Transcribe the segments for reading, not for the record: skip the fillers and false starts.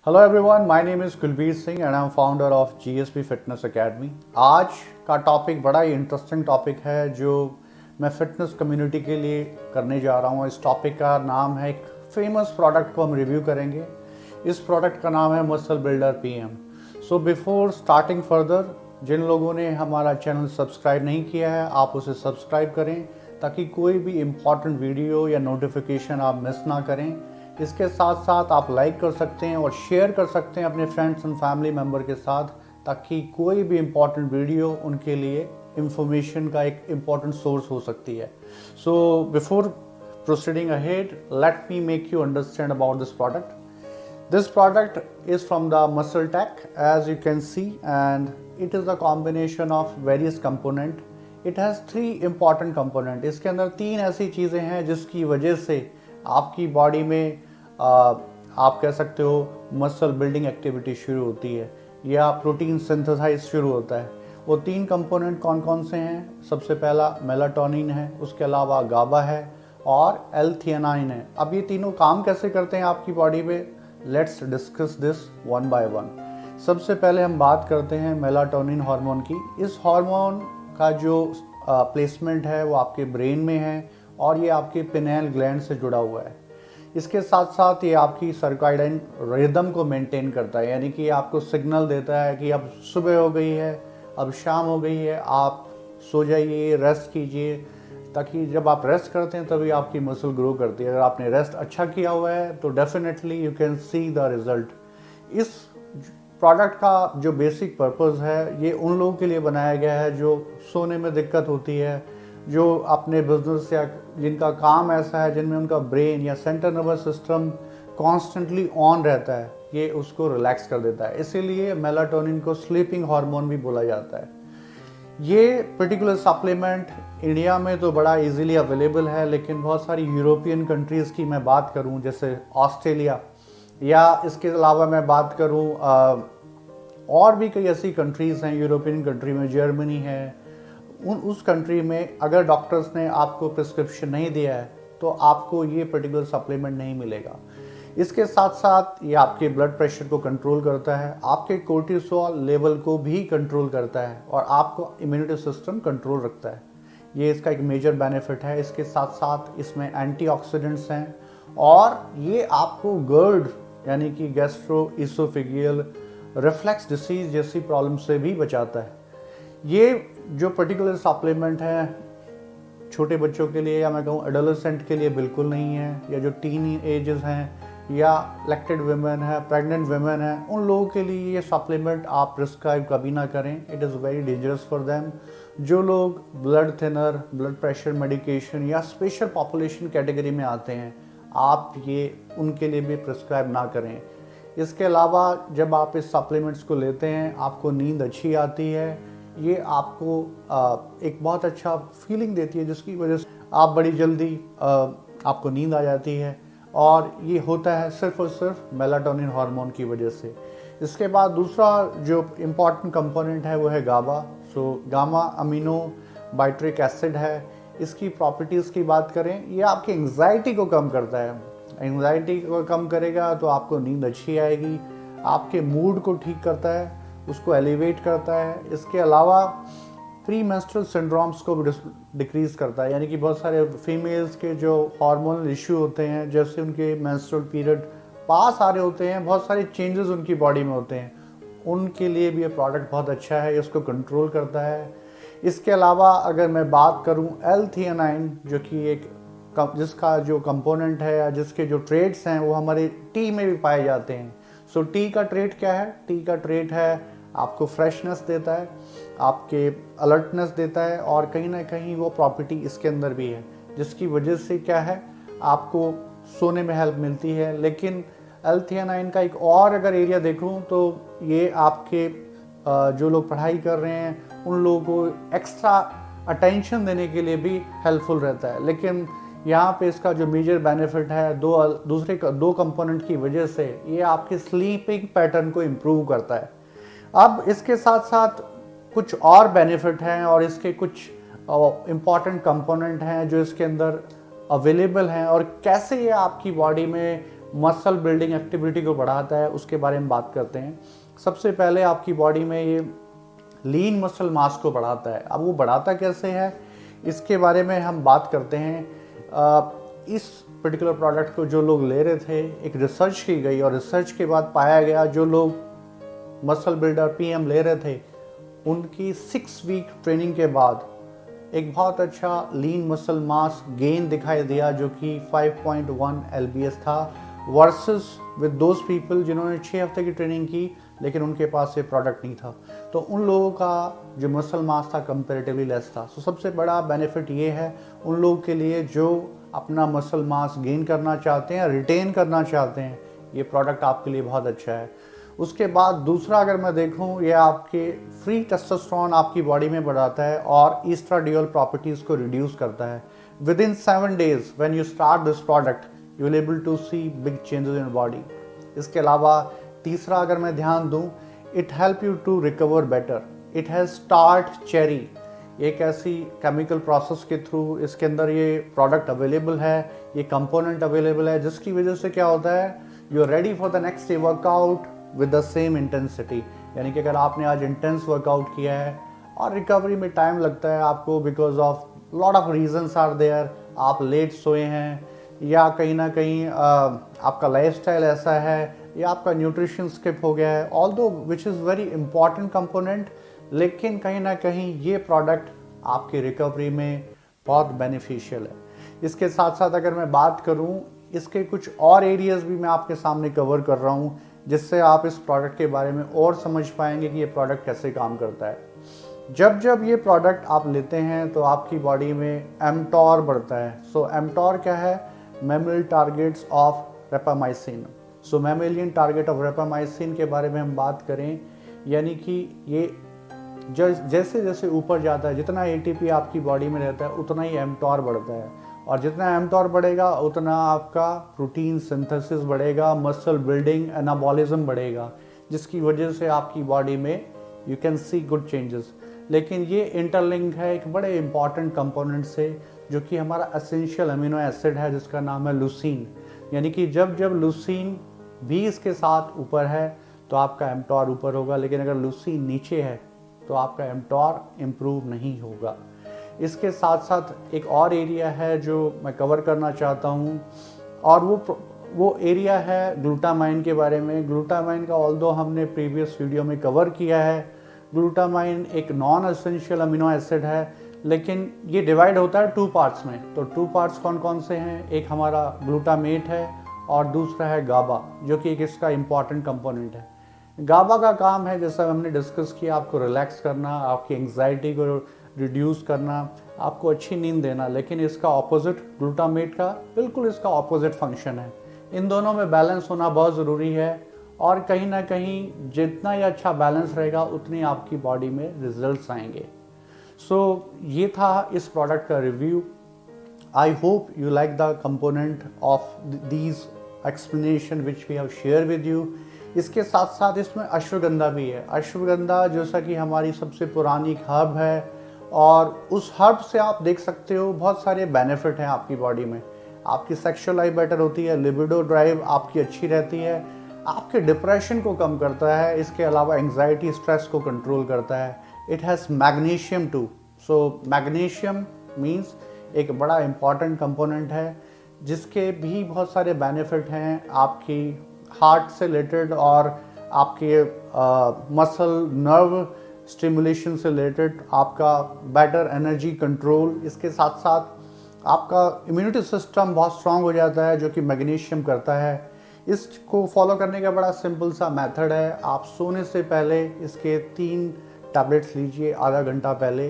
Hello everyone, my name is Kulbir Singh and I am founder of GSP fitness academy. आज का topic बड़ा ही interesting topic है जो मैं फिटनेस कम्युनिटी के लिए करने जा रहा हूँ। इस टॉपिक का नाम है, एक फेमस प्रोडक्ट को हम रिव्यू करेंगे। इस प्रोडक्ट का नाम है muscle builder PM. So before starting further, जिन लोगों ने हमारा चैनल सब्सक्राइब नहीं किया है आप उसे सब्सक्राइब करें ताकि कोई भी इम्पॉर्टेंट वीडियो या नोटिफिकेशन आप मिस ना करें। इसके साथ साथ आप लाइक कर सकते हैं और शेयर कर सकते हैं अपने फ्रेंड्स एंड फैमिली मेम्बर के साथ, ताकि कोई भी इम्पॉर्टेंट वीडियो उनके लिए इंफॉर्मेशन का एक इम्पॉर्टेंट सोर्स हो सकती है। So before proceeding ahead, let me make you understand about this product. This product is from the Muscle Tech, as you can see, and it is a combination of various component. It has three important component. इसके अंदर तीन ऐसी चीज़ें हैं जिसकी वजह से आपकी बॉडी में आप कह सकते हो मसल बिल्डिंग एक्टिविटी शुरू होती है या प्रोटीन सिंथेसाइज शुरू होता है। वो तीन कंपोनेंट कौन कौन से हैं? सबसे पहला मेलाटोनिन है, उसके अलावा गाबा है और एल-थियानाइन है। अब ये तीनों काम कैसे करते हैं आपकी बॉडी पे? Let's discuss this one by one. सबसे पहले हम बात करते हैं मेलाटोनिन हार्मोन की। इस हार्मोन का जो प्लेसमेंट है वो आपके ब्रेन में है और ये आपके पिनेल ग्लैंड से जुड़ा हुआ है। इसके साथ साथ ये आपकी सर्काइडियन रिदम को मेंटेन करता है, यानी कि आपको सिग्नल देता है कि अब सुबह हो गई है, अब शाम हो गई है, आप सो जाइए, रेस्ट कीजिए, ताकि जब आप रेस्ट करते हैं तभी आपकी मसल ग्रो करती है। अगर आपने रेस्ट अच्छा किया हुआ है तो definitely you can see the result. इस प्रोडक्ट का जो बेसिक पर्पस है, ये उन लोगों के लिए बनाया गया है जो सोने में दिक्कत होती है, जो अपने बिजनेस या जिनका काम ऐसा है जिनमें उनका ब्रेन या central nervous system constantly on रहता है, ये उसको रिलैक्स कर देता है। इसीलिए मेलाटोनिन को स्लीपिंग हार्मोन भी बोला जाता है। ये पर्टिकुलर सप्लीमेंट इंडिया में तो बड़ा इजीली अवेलेबल है, लेकिन बहुत सारी यूरोपियन कंट्रीज़ की मैं बात करूं, जैसे ऑस्ट्रेलिया, या इसके अलावा मैं बात करूं और भी कई ऐसी कंट्रीज़ हैं यूरोपियन कंट्री में, जर्मनी है, उस कंट्री में अगर डॉक्टर्स ने आपको प्रिस्क्रिप्शन नहीं दिया है तो आपको ये पर्टिकुलर सप्लीमेंट नहीं मिलेगा। इसके साथ साथ ये आपके ब्लड प्रेशर को कंट्रोल करता है, आपके कोर्टिसोल लेवल को भी कंट्रोल करता है और आपको इम्यूनिटी सिस्टम कंट्रोल रखता है। ये इसका एक मेजर बेनिफिट है। इसके साथ साथ इसमें एंटीऑक्सीडेंट्स हैं और ये आपको गर्ड यानी कि गैस्ट्रो इसोफेगियल रिफ्लेक्स डिसीज जैसी प्रॉब्लम से भी बचाता है। ये जो पर्टिकुलर सप्लीमेंट है छोटे बच्चों के लिए या मैं कहूँ एडोलेसेंट के लिए बिल्कुल नहीं है, या जो टीन एजेस हैं या लैक्टेड वुमेन है, प्रेग्नेंट वुमेन है, उन लोगों के लिए ये सप्लीमेंट आप प्रिस्क्राइब कभी ना करें। It is very dangerous for them. जो लोग blood thinner, blood pressure medication या स्पेशल पॉपुलेशन कैटेगरी में आते हैं, आप ये उनके लिए भी प्रिस्क्राइब ना करें। इसके अलावा जब आप इस सप्लीमेंट्स को लेते हैं आपको नींद अच्छी आती है। ये आपको एक बहुत अच्छा फीलिंग देती है, जिसकी वजह से आप बड़ी जल्दी आपको नींद आ जाती है, और ये होता है सिर्फ और सिर्फ मेलाटोनिन हार्मोन की वजह से। इसके बाद दूसरा जो इम्पॉर्टेंट कंपोनेंट है वो है गाबा। सो गामा अमीनो बाइट्रिक एसिड है। इसकी प्रॉपर्टीज़ की बात करें, ये आपकी एंग्जाइटी को कम करता है। एंग्जाइटी को कम करेगा तो आपको नींद अच्छी आएगी, आपके मूड को ठीक करता है, उसको एलिवेट करता है। इसके अलावा प्री मेंस्ट्रुअल सिंड्रोम्स को भी डिक्रीज करता है, यानी कि बहुत सारे फीमेल्स के जो हार्मोनल इश्यू होते हैं, जैसे उनके मेंस्ट्रुअल पीरियड पास आ रहे होते हैं, बहुत सारे चेंजेस उनकी बॉडी में होते हैं, उनके लिए भी ये प्रोडक्ट बहुत अच्छा है, इसको कंट्रोल करता है। इसके अलावा अगर मैं बात करूं एल-थियानाइन, जो कि एक जिसका जो कंपोनेंट है या जिसके जो ट्रेड्स हैं वो हमारे टी में भी पाए जाते हैं। सो टी का ट्रेड क्या है? टी का ट्रेड है आपको फ्रेशनेस देता है, आपके अलर्टनेस देता है, और कहीं ना कहीं वो प्रॉपर्टी इसके अंदर भी है, जिसकी वजह से क्या है आपको सोने में हेल्प मिलती है। लेकिन एल-थियानाइन का एक और अगर एरिया देखूं तो ये आपके जो लोग पढ़ाई कर रहे हैं उन लोगों को एक्स्ट्रा अटेंशन देने के लिए भी हेल्पफुल रहता है। लेकिन यहाँ पे इसका जो मेजर बेनिफिट है दो कंपोनेंट की वजह से, ये आपके स्लीपिंग पैटर्न को इम्प्रूव करता है। अब इसके साथ साथ कुछ और बेनिफिट हैं और इसके कुछ इम्पॉर्टेंट कंपोनेंट हैं जो इसके अंदर अवेलेबल हैं, और कैसे ये आपकी बॉडी में मसल बिल्डिंग एक्टिविटी को बढ़ाता है, उसके बारे में बात करते हैं। सबसे पहले आपकी बॉडी में ये लीन मसल मास को बढ़ाता है। अब वो बढ़ाता कैसे है, इसके बारे में हम बात करते हैं। इस पर्टिकुलर प्रोडक्ट को जो लोग ले रहे थे, एक रिसर्च की गई और रिसर्च के बाद पाया गया जो लोग मसल बिल्डर पीएम ले रहे थे, उनकी 6 वीक ट्रेनिंग के बाद एक बहुत अच्छा लीन मसल मास गेन दिखाई दिया, जो कि 5.1 LBS था, वर्सेस विद दोज पीपल जिन्होंने 6 हफ्ते की ट्रेनिंग की लेकिन उनके पास ये प्रोडक्ट नहीं था। तो उन लोगों का जो मसल मास था कंपैरेटिवली लेस था। सो सबसे बड़ा बेनिफिट ये है उन लोगों के लिए जो अपना मसल मास गेन करना चाहते हैं, रिटेन करना चाहते हैं, ये प्रोडक्ट आपके लिए बहुत अच्छा है। उसके बाद दूसरा अगर मैं देखूं, ये आपके फ्री टेस्टोस्टेरोन आपकी बॉडी में बढ़ाता है और ईस्ट्राडियोल प्रॉपर्टीज़ को रिड्यूस करता है। Within 7 days when you start this product you will able to see big changes in body. इसके अलावा तीसरा अगर मैं ध्यान दूं, it help you to recover better. It has tart cherry, एक ऐसी केमिकल प्रोसेस के थ्रू इसके अंदर ये प्रोडक्ट अवेलेबल है, ये कंपोनेंट अवेलेबल है, जिसकी वजह से क्या होता है, you are ready for the next day workout with the same intensity. यानी कि अगर आपने आज इंटेंस वर्कआउट किया है और रिकवरी में टाइम लगता है आपको because of lot of reasons are there, आप लेट सोए हैं या कहीं ना कहीं आपका लाइफस्टाइल ऐसा है या आपका न्यूट्रिशन स्किप हो गया है, although which is very important component, लेकिन कहीं ना कहीं ये प्रोडक्ट आपकी रिकवरी में बहुत बेनिफिशियल है। इसके साथ साथ अगर मैं बात करूं, इसके कुछ और एरियाज़ भी मैं आपके सामने कवर कर रहा हूं, जिससे आप इस प्रोडक्ट के बारे में और समझ पाएंगे कि ये प्रोडक्ट कैसे काम करता है। जब जब ये प्रोडक्ट आप लेते हैं तो आपकी बॉडी में एमटॉर बढ़ता है। सो एमटॉर क्या है, mammal targets of rapamycin. So mammalian target of rapamycin के बारे में हम बात करें, यानी कि ये जैसे जैसे ऊपर जाता है, जितना एटीपी आपकी बॉडी में रहता है उतना ही एमटॉर बढ़ता है, और जितना एमटॉर बढ़ेगा उतना आपका प्रोटीन सिंथेसिस बढ़ेगा, मसल बिल्डिंग, एनाबॉलिज्म बढ़ेगा, जिसकी वजह से आपकी बॉडी में you can see good changes. लेकिन ये इंटरलिंक है एक बड़े इंपॉर्टेंट कंपोनेंट से, जो कि हमारा एसेंशियल अमीनो एसिड है, जिसका नाम है लुसीन। यानी कि जब जब लुसीन भी इसके साथ ऊपर है तो आपका एमटॉर ऊपर होगा, लेकिन अगर लुसीन नीचे है तो आपका एमटॉर इम्प्रूव नहीं होगा। इसके साथ साथ एक और एरिया है जो मैं कवर करना चाहता हूँ, और वो एरिया है ग्लूटामाइन के बारे में। ग्लूटामाइन का ऑल्दो हमने प्रीवियस वीडियो में कवर किया है। ग्लूटामाइन एक नॉन एसेंशियल अमीनो एसिड है, लेकिन ये डिवाइड होता है 2 पार्ट्स में। तो 2 पार्ट्स कौन कौन से हैं, एक हमारा ग्लूटामेट है और दूसरा है गाबा, जो कि एक इसका इम्पॉर्टेंट कंपोनेंट है। गाबा का काम है, जैसा हमने डिस्कस किया, आपको रिलैक्स करना, आपकी एंग्जाइटी को रिड्यूस करना, आपको अच्छी नींद देना। लेकिन इसका ऑपोजिट ग्लूटामेट का बिल्कुल इसका ऑपोजिट फंक्शन है। इन दोनों में बैलेंस होना बहुत ज़रूरी है, और कहीं ना कहीं जितना ये अच्छा बैलेंस रहेगा उतनी आपकी बॉडी में रिजल्ट्स आएंगे। सो ये था इस प्रोडक्ट का review. I hope you like the component of these explanation which we have share with you. इसके साथ साथ इसमें अश्वगंधा भी है। अश्वगंधा जैसा कि हमारी सबसे पुरानी हर्ब है, और उस हर्ब से आप देख सकते हो बहुत सारे बेनिफिट हैं आपकी बॉडी में। आपकी सेक्सुअल लाइफ बेटर होती है, लिबिडो ड्राइव आपकी अच्छी रहती है, आपके डिप्रेशन को कम करता है, इसके अलावा एंग्जाइटी स्ट्रेस को कंट्रोल करता है। It has magnesium too. So magnesium means एक बड़ा इंपॉर्टेंट कंपोनेंट है, जिसके भी बहुत सारे बेनिफिट हैं आपकी हार्ट से रिलेटेड और आपके मसल नर्व स्टिमुलेशन से रिलेटेड, आपका बेटर एनर्जी कंट्रोल। इसके साथ साथ आपका इम्यूनिटी सिस्टम बहुत स्ट्रांग हो जाता है, जो कि मैग्नीशियम करता है। इसको फॉलो करने का बड़ा सिंपल सा मेथड है। आप सोने से पहले इसके 3 टैबलेट्स लीजिए आधा घंटा पहले,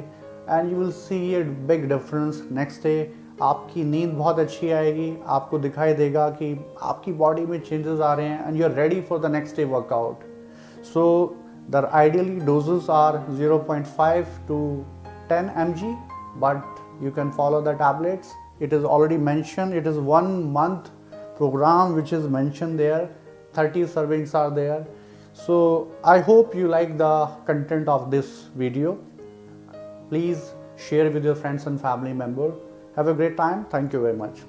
and you will see a big difference next day. आपकी नींद बहुत अच्छी आएगी, आपको दिखाई देगा कि आपकी बॉडी में चेंजेस आ रहे हैं, and you are ready for the next day workout. So the ideally doses are 0.5 to 10 mg, but you can follow the tablets. It is already mentioned, it is 1 month program which is mentioned there, 30 servings are there. So I hope you like the content of this video. Please share with your friends and family members. Have a great time. Thank you very much.